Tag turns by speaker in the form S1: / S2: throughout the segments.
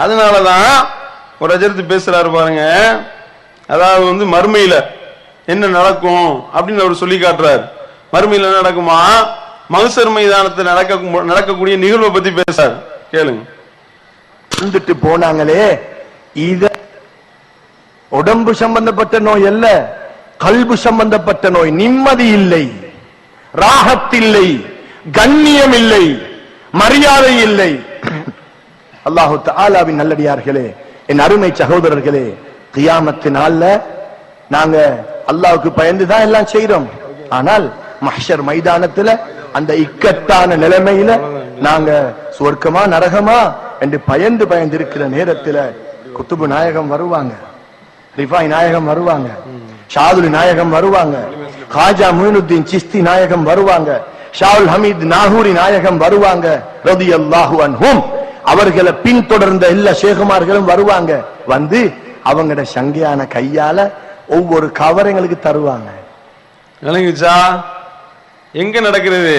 S1: அதனாலதான் ஒரு அஜர்த்து பேசுறாரு பாருங்க, அதாவது மறுமையில என்ன நடக்கும் அப்படின்னு அவர் சொல்லி காட்டுறாரு. மறுமையில நடக்குமா, மகசர் மைதானத்தில் நடக்கக்கூடிய நிகழ்வை பத்தி பேசுறாரு, கேளுங்க.
S2: வந்துட்டு போனாங்களே, இத உடம்பு சம்பந்தப்பட்ட நோய் அல்ல, கல்பு சம்பந்தப்பட்ட நோய். நிம்மதி இல்லை, ராகத்தில்லை, கண்ணியம் இல்லை, மரியாதை இல்லை. அல்லாஹு தஆலாவின் நல்லடியார்களே, என் அருமை சகோதரர்களே, கியாமத்து நாள்ல நாங்க அல்லாஹ்வுக்கு பயந்துதான் எல்லாம் செய்யறோம். ஆனால் மஹ்ஷர் மைதானத்துல அந்த இக்கட்டான நிலைமையில நாங்க சுவர்க்கமா நரகமா என்று பயந்து இருக்கிற நேரத்துல குத்துபு நாயகம் வருவாங்க, ரிஃபாய் நாயகம் வருவாங்க, ஷாதுல் நாயகம் வருவாங்க, காஜா முயினுத்தீன் சிஸ்தி நாயகம் வருவாங்க, ஷாவுல் ஹமீத் நாகூரி நாயகம் வருவாங்க ரலியல்லாஹு அன்ஹும். அவர்களை பின்தொடர்ந்த எல்லா ஷேகுமார்களும் வருவாங்க. வந்து அவங்களோட சங்கையான கையால ஒவ்வொரு கவரங்களுக்கு தருவாங்க.
S1: விளங்குச்சா? எங்க நடக்கிறது?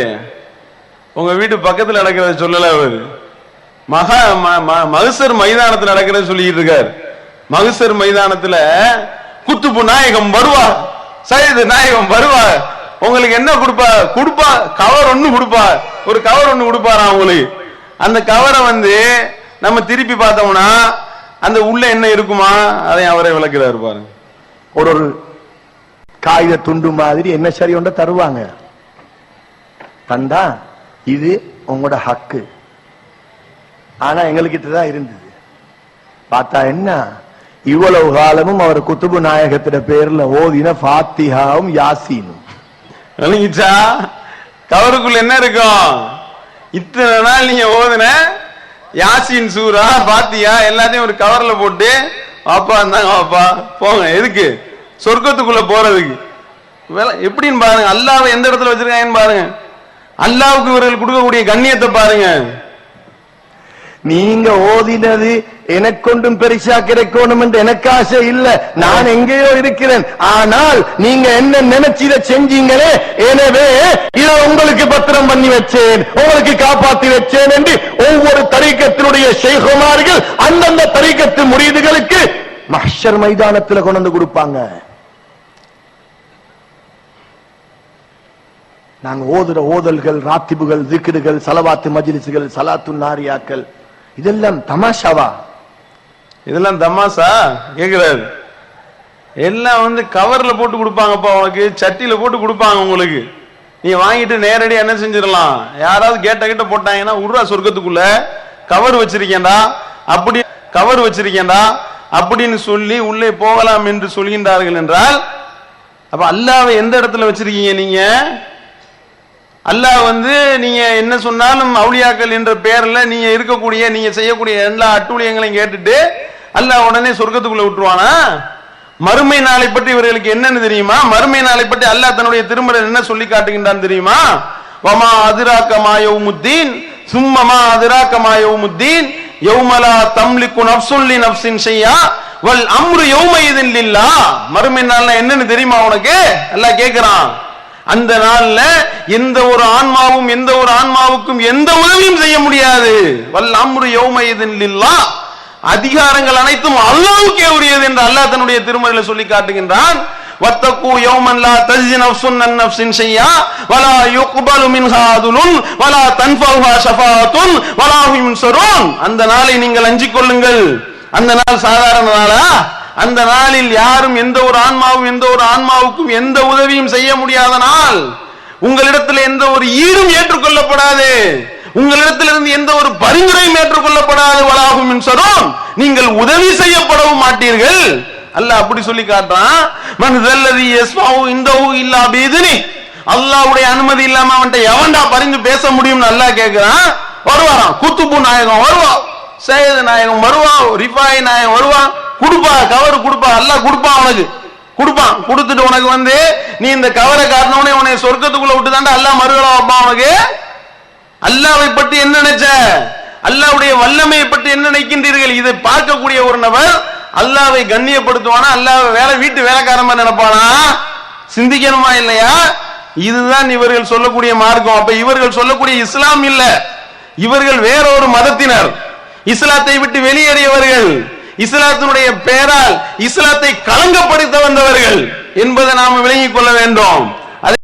S1: உங்க வீட்டு பக்கத்துல நடக்கிறத சொல்லல அவர். மகசர் மைதானத்தில் நடக்கிறது சொல்லிட்டு இருக்காரு. மகசர் மைதானத்துல குத்துபு நாயகம் வருவார், சையது நாயகம் வருவார். உங்களுக்கு என்ன கொடுப்பா? கவர் ஒண்ணு கொடுப்பா, ஒரு கவர் ஒண்ணு கொடுப்பாரா உங்களுக்கு. அந்த கவரை நம்ம திருப்பி பார்த்தோம்னா அந்த உள்ள என்ன இருக்குமா, அதை அவரை விளக்குறாரு பாருங்க.
S2: ஒரு காகித துண்டு மாதிரி என்ன சரி ஒன்ற தருவாங்க. தந்தா இது உங்களோட ஹக்கு, ஆனா எங்ககிட்ட தான் இருந்தது. பார்த்தா என்ன, இவ்வளவு காலமும் அவர் குத்துபு நாயகத்திட பேர்ல ஓதின ஃபாத்திஹாவும் யாசீனும்.
S1: கவருக்குள்ள என்ன இருக்கும்? இத்தனை நாள் நீங்க ஓதுன யாசின் சூரா பாத்தியா எல்லாத்தையும் ஒரு கவர்ல போட்டு அப்பா இருந்தாங்க, அப்பா போங்க. எதுக்கு? சொர்க்கத்துக்குள்ள போறதுக்கு. எப்படின்னு பாருங்க, அல்லாஹ்வை எந்த இடத்துல வச்சிருக்காங்கன்னு பாருங்க, அல்லாஹ்வுக்கு இவர்கள் கொடுக்கக்கூடிய கண்ணியத்தை பாருங்க.
S2: நீங்க ஓதினது எனக்கொண்டும் பெருசா கிடைக்கணும் என்று எனக்கு ஆசை இல்ல, நான் எங்கேயோ இருக்கிறேன். ஆனால் நீங்க என்ன நினைச்சு இதை செஞ்சீங்களே, எனவே இதை உங்களுக்கு பத்திரம் பண்ணி வச்சேன், உங்களுக்கு காப்பாற்றி வச்சேன் என்று ஒவ்வொரு தரீக்கத்தினுடைய ஷேகுமார்கள் அந்தந்த தரீக்கத்து முரீதுகளுக்கு மஹ்ஷர் மைதானத்தில் கொண்டு வந்து கொடுப்பாங்க. நாங்க ஓதுற ஓதல்கள், ராத்திபுகள், திக்ருகள், சலவாத்து மஜ்லிஸ்கள், சலாத்து நாரியாக்கள், இதெல்லாம் தமாஷாவா?
S1: இதெல்லாம் தமாஷா கேக்குறாரு. எல்லாம் கவர்ல போட்டு கொடுப்பாங்கப்பா, உனக்கு சட்டியில போட்டு கொடுப்பாங்க உங்களுக்கு. நீ வாங்கிட்டு நேரடியா என்ன செஞ்சிடலாம், யாராவது கிட்ட போட்டாங்கன்னா உருவா சொர்க்கத்துக்குள்ள கவர் வச்சிருக்கேன்டா, அப்படி கவர் வச்சிருக்கேன்டா அப்படின்னு சொல்லி உள்ளே போகலாம் என்று சொல்கின்றார்கள் என்றால், அப்ப அல்லாஹ்வை எந்த இடத்துல வச்சிருக்கீங்க நீங்க? அல்லாஹ் நீங்க என்ன சொன்னாலும் அவுலியாக்கள் என்ற பெயர்ல நீங்க இருக்கக்கூடிய, நீங்க செய்யக்கூடிய எல்லா அட்டூழியங்களையும் கேட்டுட்டு அல்லாஹ் உடனே சொர்க்கத்துக்குள்ள விட்டுருவானா? மறுமை நாளை பற்றி இவர்களுக்கு என்னன்னு தெரியுமா? மறுமை நாளை பற்றி அல்லாஹ் தன்னுடைய திருமறையில் என்ன சொல்லி காட்டுகின்றான் தெரியுமா? வமா அதிராக மா யௌமுத்தீன் சும்ம மா அதிராக மா யௌமுத்தீன் யௌமலா தம்லிகு நஃப்ஸுன் லி நஃப்ஸின் ஷையா வல் அம்ரு யௌமஇதின் லில்லாஹ். மறுமை நாள்னா என்னன்னு தெரியுமா உனக்கு? அல்லாஹ் கேக்குறான். அந்த நாள்ல எந்த ஒரு ஆன்மாவும் எந்த ஒரு ஆன்மாவுக்கும் எந்த உதவியும் செய்ய முடியாது. வல் அம்ரு யௌமஇதின் லில்லாஹ், அதிகாரங்கள் அனைத்தும் அல்லாஹ்வுக்கே உரியது என்று அல்லாஹ் தன்னுடைய திருமறையில சொல்லி காட்டுகின்றான். வத்தகு யௌமன் லா தஜ்ஸி நஃப்ஸுன் அன் நஃப்ஸின் ஷையா வலா யுக்பலு மின்ஹா அதுலுன் வலா தன்ஃபஉஹா ஷஃபாஅத்துன் வலா ஹும் யுன்ஸரூன். அந்த நாளை நீங்கள் அஞ்சிக் கொள்ளுங்கள். அந்த நாள் சாதாரண நாளா? அந்த நாளில் யாரும் எந்த ஒரு ஆன்மாவும் எந்த ஒரு ஆன்மாவுக்கும் எந்த உதவியும் செய்ய முடியாத நாள். உங்களிடத்தில் எந்த ஒரு ஈடும் ஏற்றுக்கொள்ளப்படாது, உங்களிடத்திலிருந்து எந்த ஒரு பரிந்துரையும் ஏற்றுக்கொள்ளப்படாது. வலாஹும் யுன்ஸரூன், நீங்கள் உதவி செய்யப்படவும் மாட்டீர்கள். அல்லாஹ் அப்படி சொல்லி காட்டுறான். மன் ஸல்லதி யஸ்மஉ இன்தஹு இல்லா பிஇذنி, அல்லாஹ்வுடைய அனுமதி இல்லாம அவன்கிட்ட எவன்டா பரிந்து பேச முடியும்னு அல்லாஹ் கேக்குறான். வருவாராம், குத்துபு நாயகம் வருவா, சையது நாயகம் வருவா, ரிஃபாய் நாயகம் வருவா, கொடுப்பா கவர் கொடுப்பா, அல்லாஹ் கொடுப்பான், உனக்கு கொடுப்பான். கொடுத்துட்டு உனக்கு நீ இந்த கவரை காட்டினவனே உன்னை சொர்க்கத்துக்குள்ள விட்டு தாண்டா அல்லாஹ் மறுதலை வைப்பான் உனக்கு. அல்லாஹ்வை பற்றி என்ன நினைச்ச, அல்லாஹ்வுடைய வல்லமையை பற்றி என்ன நினைக்கின்றீர்கள்? இதை பார்க்கக்கூடிய ஒரு நபர் அல்லாஹ்வை கண்ணியப்படுத்துவானா, அல்லாஹ்வை வீட்டு வேலைக்காரமா நினைப்பானா? சிந்திக்கணுமா இல்லையா? இதுதான் இவர்கள் சொல்லக்கூடிய மார்க்கம். அப்ப இவர்கள் சொல்லக்கூடிய இஸ்லாம் இல்ல, இவர்கள் வேற ஒரு மதத்தினர், இஸ்லாத்தை விட்டு வெளியேறியவர்கள். இஸ்லாத்தினுடைய பெயரால் இஸ்லாத்தை களங்கப்படுத்த வந்தவர்கள் என்பதை நாம் விளங்கிக் கொள்ள வேண்டும்.